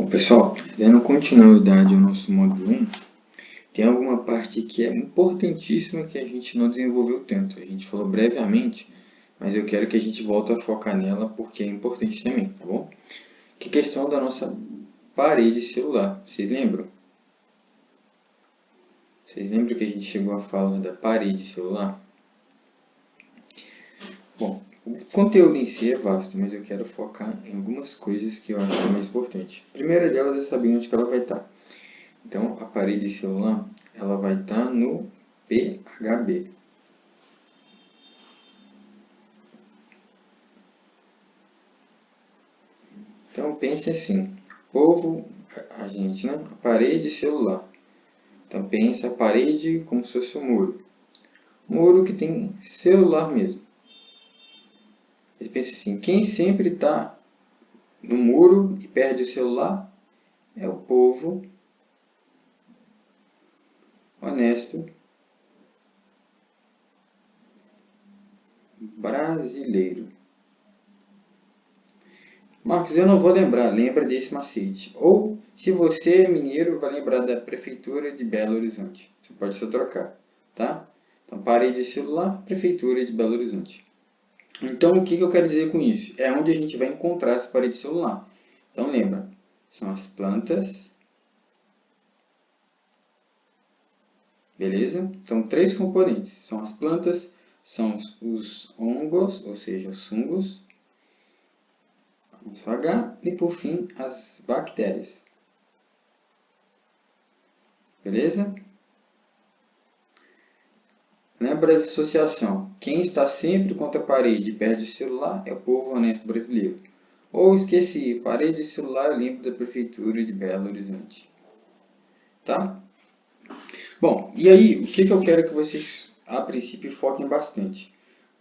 Bom, pessoal, dando continuidade ao nosso módulo 1, tem alguma parte que é importantíssima que a gente não desenvolveu tanto. A gente falou brevemente, mas eu quero que a gente volte a focar nela porque é importante também, tá bom? Que é a questão da nossa parede celular. Vocês lembram? Vocês lembram que a gente chegou a falar da parede celular? Bom, o conteúdo em si é vasto, mas eu quero focar em algumas coisas que eu acho que é mais importante. A primeira delas é saber onde que ela vai estar. Então, a parede celular ela vai estar no PHB. Então, pense assim, povo, a gente, né? A parede celular. Então, pense a parede como se fosse um muro. Muro que tem celular mesmo. E pense assim, quem sempre está no muro e perde o celular é o povo honesto brasileiro. Marcos, eu não vou lembrar, lembra desse macete. Ou, se você é mineiro, vai lembrar da Prefeitura de Belo Horizonte. Você pode só trocar, tá? Então, parede celular, Prefeitura de Belo Horizonte. Então, o que eu quero dizer com isso? É onde a gente vai encontrar essa parede celular. Então, lembra, são as plantas, beleza? Então, três componentes. São as plantas, são os hongos, ou seja, os fungos, vamos H, e por fim, as bactérias. Beleza? Lembra da associação. Quem está sempre contra a parede e perde o celular é o povo honesto brasileiro. Ou esqueci, parede e celular eu lembro da Prefeitura de Belo Horizonte. Tá? Bom, e aí, o que eu quero que vocês, a princípio, foquem bastante?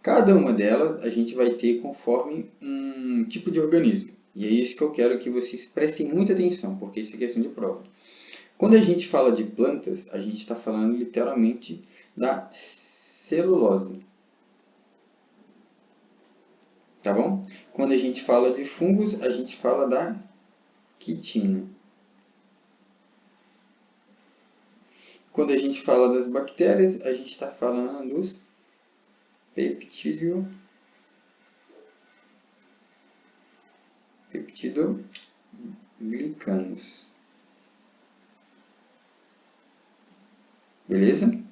Cada uma delas a gente vai ter conforme um tipo de organismo. E é isso que eu quero que vocês prestem muita atenção, porque isso é questão de prova. Quando a gente fala de plantas, a gente está falando literalmente da celulose. Tá bom? Quando a gente fala de fungos, a gente fala da quitina. Quando a gente fala das bactérias, a gente está falando dos peptidoglicanos. Beleza?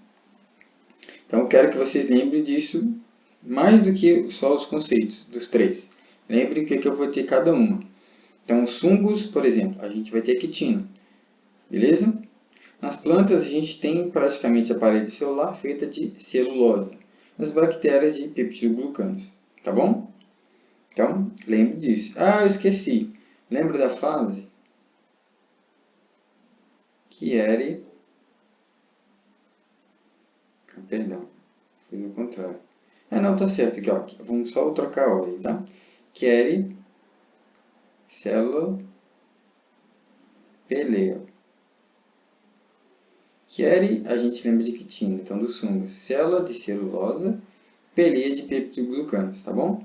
Então, eu quero que vocês lembrem disso mais do que só os conceitos dos três. Lembre que eu vou ter cada uma. Então, os fungos, por exemplo, a gente vai ter a quitina. Beleza? Nas plantas, a gente tem praticamente a parede celular feita de celulose. Nas bactérias, de peptidoglucanos. Tá bom? Então, lembre disso. Ah, eu esqueci. Lembra da fase? Chieri. Perdão, fiz o contrário. Não, tá certo aqui, ó. Vamos só trocar a ordem, tá? Chieri, célula, peleo. Chieri, a gente lembra de quitina, então do sumo. Célula de celulosa, peleia de peptidoglucanos, tá bom?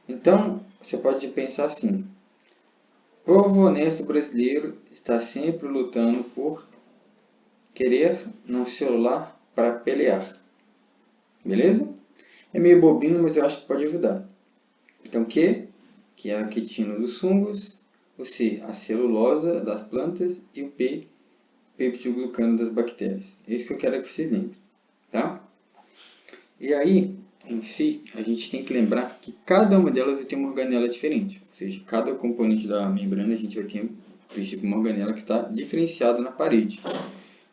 Então, você pode pensar assim. O povo honesto brasileiro está sempre lutando por querer no celular para pelear. Beleza? É meio bobinho, mas eu acho que pode ajudar. Então, Q, que é a quitina dos fungos, o C, a celulosa das plantas e o P, peptidoglucano das bactérias. É isso que eu quero que vocês lembrem. Tá? E aí, em si, a gente tem que lembrar que cada uma delas vai ter uma organela diferente. Ou seja, cada componente da membrana a gente vai ter, a princípio, uma organela que está diferenciada na parede.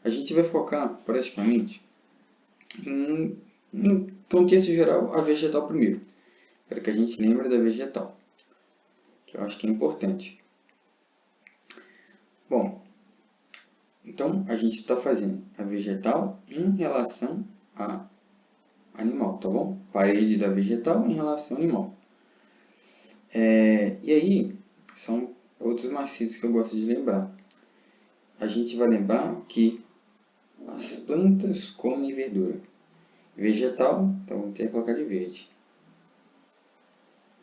A gente vai focar, praticamente, no contexto geral, a vegetal primeiro. Quero que a gente lembre da vegetal, que eu acho que é importante. Bom, então a gente está fazendo a vegetal em relação a animal, tá bom? Parede da vegetal em relação ao animal. E aí, são outros macetes que eu gosto de lembrar. A gente vai lembrar que as plantas comem verdura. Vegetal, então vamos ter que colocar de verde.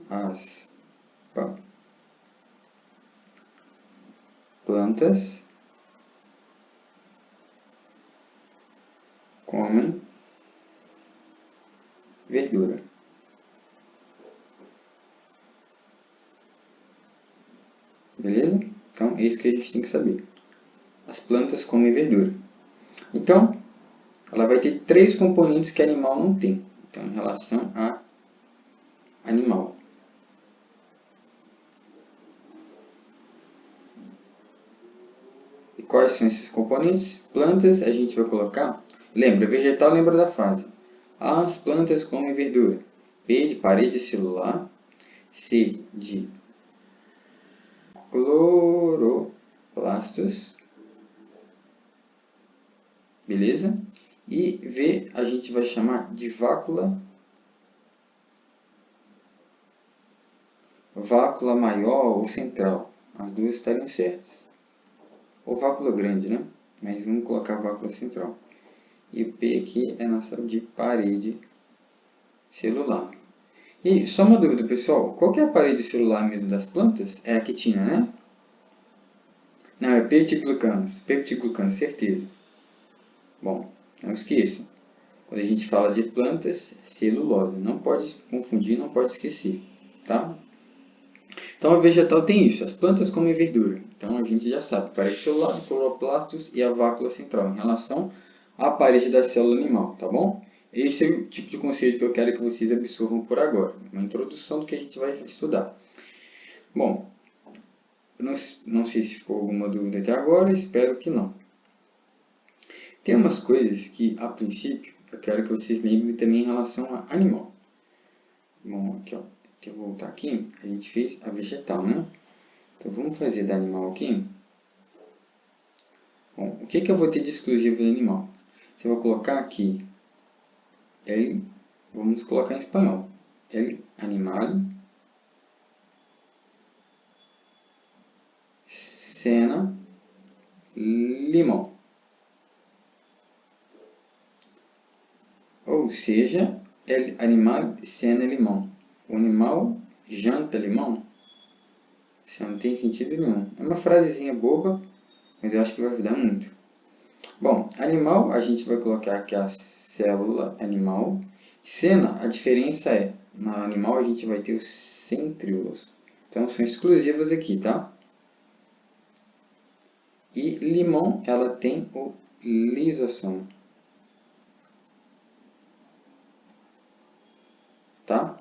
As plantas comem verdura. Beleza? Então, é isso que a gente tem que saber. As plantas comem verdura. Então, ela vai ter 3 componentes que animal não tem. Então, em relação a animal. E quais são esses componentes? Plantas, a gente vai colocar... Lembra, vegetal lembra da fase. As plantas comem verdura. P de parede celular. C de cloroplastos. Beleza? E V a gente vai chamar de vácula maior ou central. As duas estariam certas. Ou vácula grande, né? Mas vamos colocar vácula central. E o P aqui é nossa de parede celular. E só uma dúvida, pessoal. Qual que é a parede celular mesmo das plantas? É a quitina, né? Não, é peptidglucanos. Peptidglucanos, certeza. Bom, não esqueça. Quando a gente fala de plantas, celulose. Não pode confundir, não pode esquecer. Tá? Então, a vegetal tem isso. As plantas comem verdura. Então, a gente já sabe. Parede celular, cloroplastos e a vácula central. Em relação à parede da célula animal. Tá bom? Esse é o tipo de conceito que eu quero que vocês absorvam por agora. Uma introdução do que a gente vai estudar. Bom, eu não sei se ficou alguma dúvida até agora. Espero que não. Tem umas coisas que, a princípio, eu quero que vocês lembrem também em relação a animal. Bom, aqui, ó. Deixa eu voltar aqui. A gente fez a vegetal, né? Então, vamos fazer da animal aqui. Bom, o que eu vou ter de exclusivo do animal? Você vai colocar aqui L, vamos colocar em espanhol. El animal, cena, limão. Ou seja, el animal cena limão. O animal janta limão? Isso não tem sentido nenhum. É uma frasezinha boba, mas eu acho que vai ajudar muito. Bom, animal, a gente vai colocar aqui a célula animal. Cena, a diferença é, no animal a gente vai ter os centríolos. Então, são exclusivos aqui, tá? E limão, ela tem o lisossomo. Tá?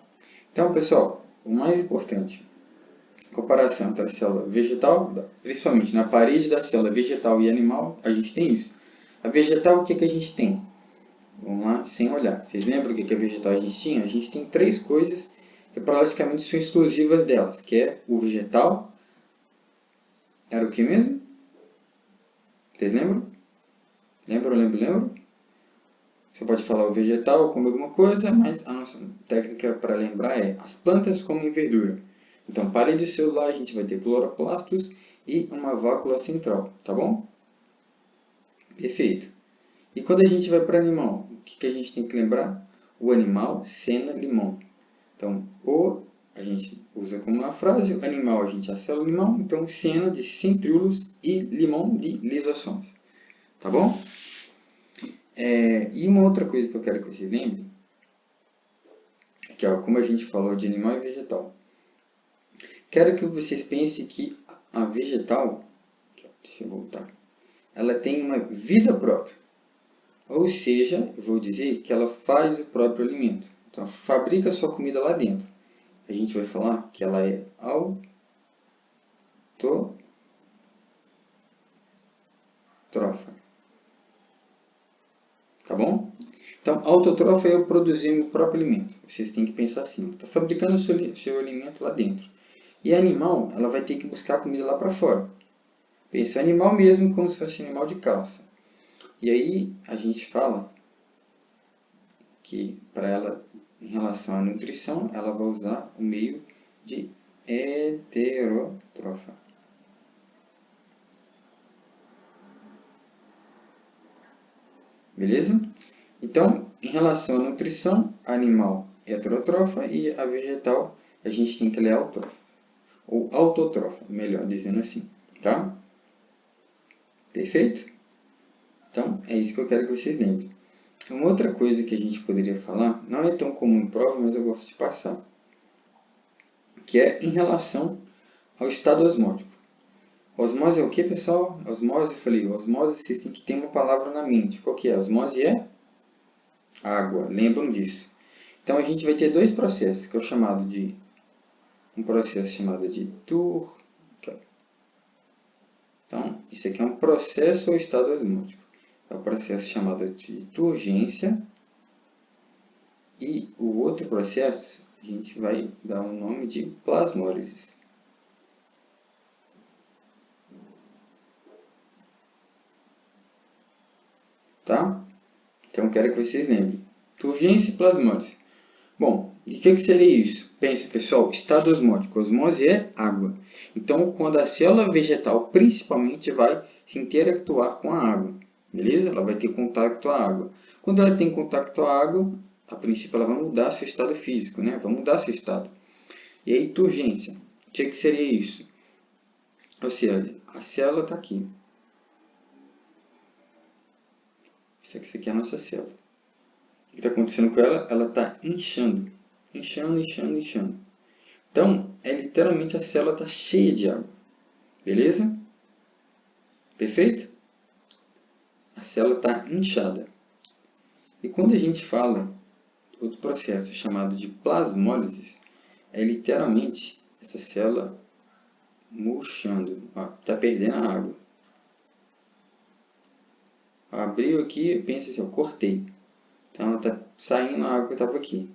Então, pessoal, o mais importante, comparação entre a célula vegetal, principalmente na parede da célula vegetal e animal, a gente tem isso. A vegetal, o que a gente tem? Vamos lá, sem olhar. Vocês lembram o que a vegetal a gente tinha? A gente tem 3 coisas que praticamente são exclusivas delas, que é o vegetal. Era o que mesmo? Vocês lembram? Lembram? Você pode falar o vegetal como alguma coisa, mas a nossa técnica para lembrar é as plantas comem verdura. Então, parede celular, a gente vai ter cloroplastos e uma vácula central, tá bom? Perfeito. E quando a gente vai para animal, o que a gente tem que lembrar? O animal, cena, limão. Então, a gente usa como uma frase, o animal a gente é a célula limão, então cena de centríolos e limão de lisossomos. Tá bom? E uma outra coisa que eu quero que vocês lembrem, que é como a gente falou de animal e vegetal. Quero que vocês pensem que a vegetal, deixa eu voltar, ela tem uma vida própria. Ou seja, eu vou dizer que ela faz o próprio alimento. Então, ela fabrica a sua comida lá dentro. A gente vai falar que ela é autotrófa. Tá bom? Então, autotrófa é eu produzir meu próprio alimento. Vocês têm que pensar assim. Está fabricando o seu alimento lá dentro. E animal, ela vai ter que buscar a comida lá para fora. Pensa animal mesmo como se fosse animal de calça. E aí a gente fala que para ela, em relação à nutrição, ela vai usar o meio de heterótrofa. Beleza? Então, em relação à nutrição, animal é heterótrofa e a vegetal a gente tem que ler autótrofa. Ou autotrófa, melhor dizendo assim. Tá? Perfeito? Então, é isso que eu quero que vocês lembrem. Uma outra coisa que a gente poderia falar, não é tão comum em prova, mas eu gosto de passar, que é em relação ao estado osmótico. Osmose é o que, pessoal? Osmose, eu falei, osmose vocês têm que ter uma palavra na mente. Qual que é? Osmose é água, lembram disso. Então a gente vai ter dois processos, que é o chamado de um processo chamado de Então, isso aqui é um processo ou estado osmótico. É o processo chamado de turgência. E o outro processo, a gente vai dar o nome de plasmólise. Tá? Então, quero que vocês lembrem. Turgência e plasmólise. Bom, e o que seria isso? Pensa, pessoal, estado osmótico. Osmose é água. Então, quando a célula vegetal, principalmente, vai se interactuar com a água, beleza? Ela vai ter contato à água. Quando ela tem contato à água, a princípio ela vai mudar seu estado físico, né? Vai mudar seu estado. E aí, turgência. O que seria isso? Ou seja, a célula está aqui. Isso aqui é a nossa célula. O que está acontecendo com ela? Ela está inchando. Inchando, inchando, inchando. Então, literalmente a célula está cheia de água. Beleza? Perfeito? A célula está inchada. E quando a gente fala outro processo chamado de plasmólise, é literalmente essa célula murchando. Está perdendo a água. Abriu aqui, pensa assim, eu cortei. Então ela está saindo a água que estava aqui.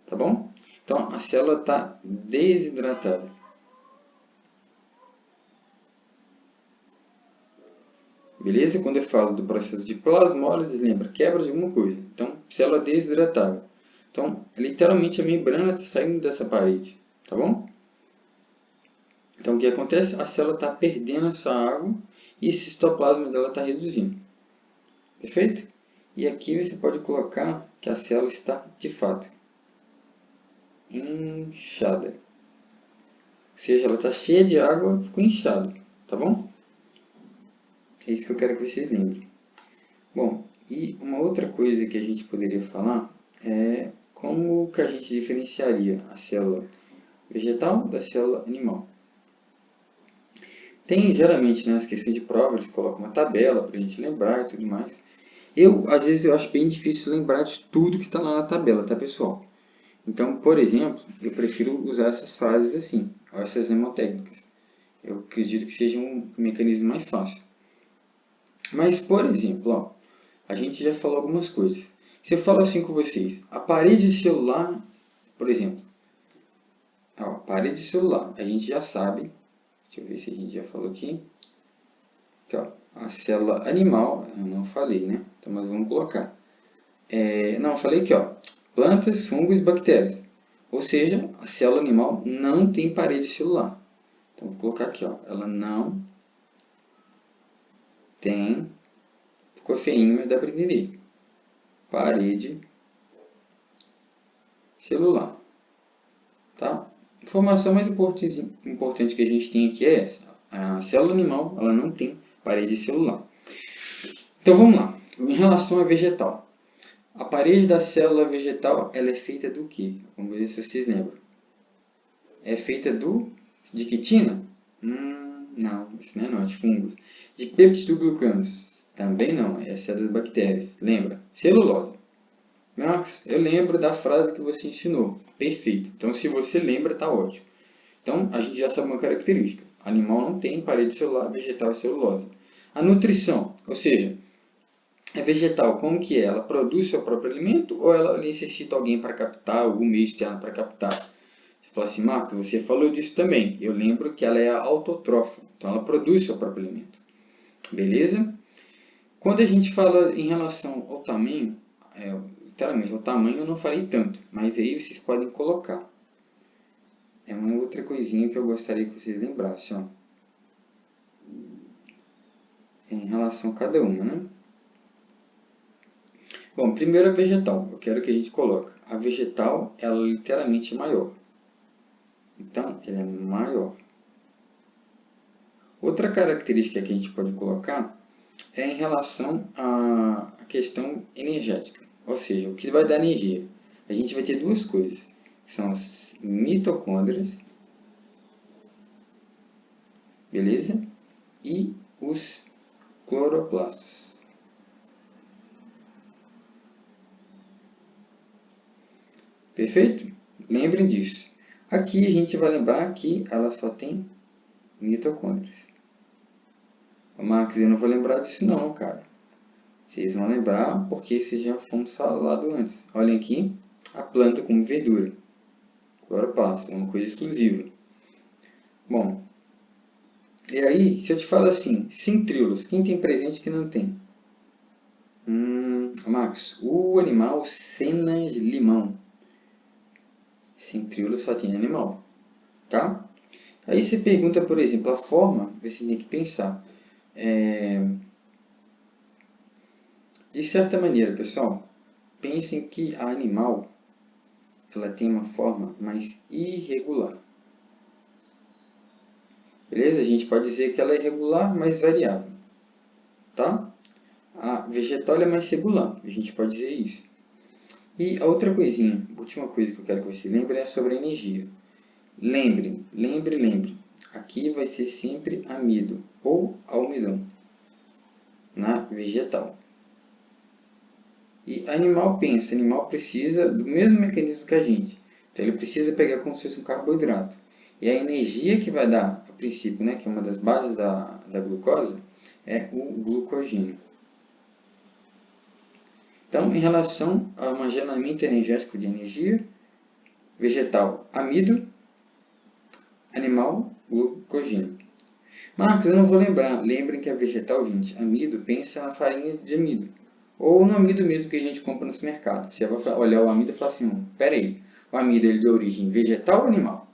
Tá bom? Então a célula está desidratada. Beleza? Quando eu falo do processo de plasmólise, lembra, quebra de alguma coisa. Então, célula desidratada. Então, literalmente a membrana está saindo dessa parede. Tá bom? Então, o que acontece? A célula está perdendo essa água e esse citoplasma dela está reduzindo. Perfeito? E aqui você pode colocar que a célula está, de fato, inchada. Ou seja, ela está cheia de água, ficou inchada. Tá bom? É isso que eu quero que vocês lembrem. Bom, e uma outra coisa que a gente poderia falar é como que a gente diferenciaria a célula vegetal da célula animal. Tem, geralmente, nas questões de prova, eles colocam uma tabela para a gente lembrar e tudo mais. Às vezes, eu acho bem difícil lembrar de tudo que está lá na tabela, tá, pessoal? Então, por exemplo, eu prefiro usar essas frases assim, ou essas mnemotécnicas. Eu acredito que seja um mecanismo mais fácil. Mas, por exemplo, ó, a gente já falou algumas coisas. Se eu falo assim com vocês, a parede celular, por exemplo, ó, parede celular, a gente já sabe, deixa eu ver se a gente já falou aqui, ó, a célula animal, eu não falei, né? Então, mas vamos colocar. Não, eu falei aqui, ó, plantas, fungos e bactérias. Ou seja, a célula animal não tem parede celular. Então, vou colocar aqui, ó, ela não tem, ficou feinho, mas dá para entender. Parede celular. Tá? A informação mais importante que a gente tem aqui é essa. A célula animal ela não tem parede celular. Então vamos lá. Em relação a vegetal. A parede da célula vegetal ela é feita do quê? Vamos ver se vocês lembram. É feita de quitina? Não, isso não é não, é de fungos. De peptidoglucanos? Também não, essa é das bactérias. Lembra? Celulose. Marcos, eu lembro da frase que você ensinou. Perfeito. Então, se você lembra, está ótimo. Então, a gente já sabe uma característica. Animal não tem parede celular, vegetal é celulose. A nutrição, ou seja, é vegetal, como que é? Ela produz seu próprio alimento ou ela necessita alguém para captar, algum meio externo para captar? Você fala assim, Marcos, você falou disso também. Eu lembro que ela é autotrófica, então ela produz seu próprio alimento. Beleza? Quando a gente fala em relação ao tamanho, literalmente, o tamanho eu não falei tanto, mas aí vocês podem colocar. É uma outra coisinha que eu gostaria que vocês lembrassem, ó. Em relação a cada uma, né? Bom, primeiro a vegetal. Eu quero que a gente coloque. A vegetal, ela literalmente é maior. Então, ela é maior. Outra característica que a gente pode colocar é em relação à questão energética, ou seja, o que vai dar energia. A gente vai ter duas coisas, que são as mitocôndrias, beleza? E os cloroplastos. Perfeito? Lembrem disso. Aqui a gente vai lembrar que ela só tem mitocôndrias. Marcos, eu não vou lembrar disso não, cara. Vocês vão lembrar porque vocês já fomos falado antes. Olhem aqui, a planta como verdura. Cloroplasto, uma coisa exclusiva. Bom, e aí, se eu te falo assim, centríolos, quem tem presente que não tem? Marcos, o animal cenas-limão. Centríolo só tem animal, tá? Aí você pergunta, por exemplo, a forma, você tem que pensar. De certa maneira, pessoal, pensem que a animal ela tem uma forma mais irregular. Beleza? A gente pode dizer que ela é irregular, mas variável. Tá? A vegetal é mais regular, a gente pode dizer isso. E a outra coisinha, a última coisa que eu quero que você lembre é sobre a energia. Lembre. Aqui vai ser sempre amido ou almidão na vegetal. E animal pensa, animal precisa do mesmo mecanismo que a gente. Então ele precisa pegar como se fosse um carboidrato. E a energia que vai dar, a princípio, né, que é uma das bases da glucose, é o glucogênio. Então, em relação ao armazenamento energético de energia, vegetal, amido, animal, glucogênio. Marcos, eu não vou lembrar. Lembrem que a vegetal, gente, amido, pensa na farinha de amido. Ou no amido mesmo que a gente compra no supermercado. Você vai olhar o amido e falar assim, peraí, o amido ele é de origem vegetal ou animal?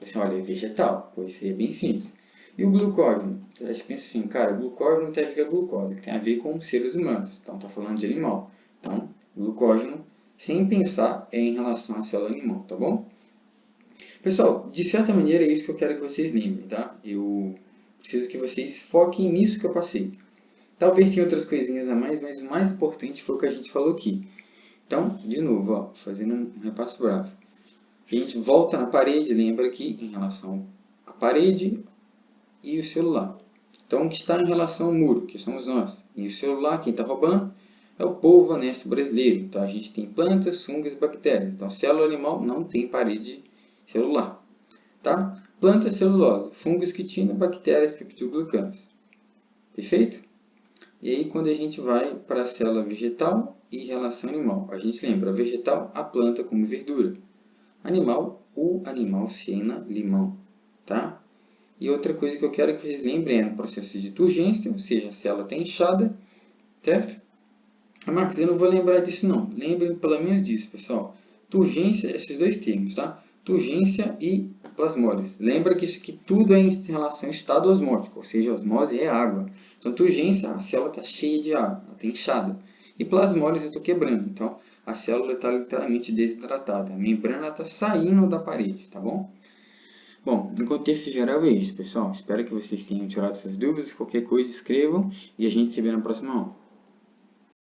Você olha, é vegetal, pois seria bem simples. E o glucógeno? Você pensa assim, cara, o glucógeno tem a ver com a glucose, que tem a ver com os seres humanos. Então, está falando de animal. Então, glucógeno, sem pensar, é em relação à célula animal, tá bom? Pessoal, de certa maneira é isso que eu quero que vocês lembrem, tá? Eu preciso que vocês foquem nisso que eu passei. Talvez tenha outras coisinhas a mais, mas o mais importante foi o que a gente falou aqui. Então, de novo, ó, fazendo um repasso bravo. A gente volta na parede, lembra aqui, em relação à parede e o celular. Então, o que está em relação ao muro, que somos nós, e o celular, quem está roubando, é o povo honesto brasileiro. Então, a gente tem plantas, fungos e bactérias. Então, célula animal não tem parede celular. Tá? Planta celulose, fungos quitina, bactérias peptidoglucanos. Perfeito? E aí, quando a gente vai para a célula vegetal e relação animal, a gente lembra, vegetal, a planta como verdura. Animal, o animal cena-limão. Tá? E outra coisa que eu quero que vocês lembrem é no processo de turgência, ou seja, a célula está inchada, certo? Marcos, eu não vou lembrar disso não. Lembrem pelo menos disso, pessoal. Turgência, esses dois termos, tá? Turgência e plasmólise. Lembra que isso aqui tudo é em relação ao estado osmótico, ou seja, a osmose é água. Então, turgência, a célula está cheia de água, ela está inchada. E plasmólise, eu estou quebrando. Então, a célula está literalmente desidratada. A membrana está saindo da parede, tá bom? Bom, no contexto geral é isso, pessoal. Espero que vocês tenham tirado essas dúvidas. Qualquer coisa, escrevam e a gente se vê na próxima aula.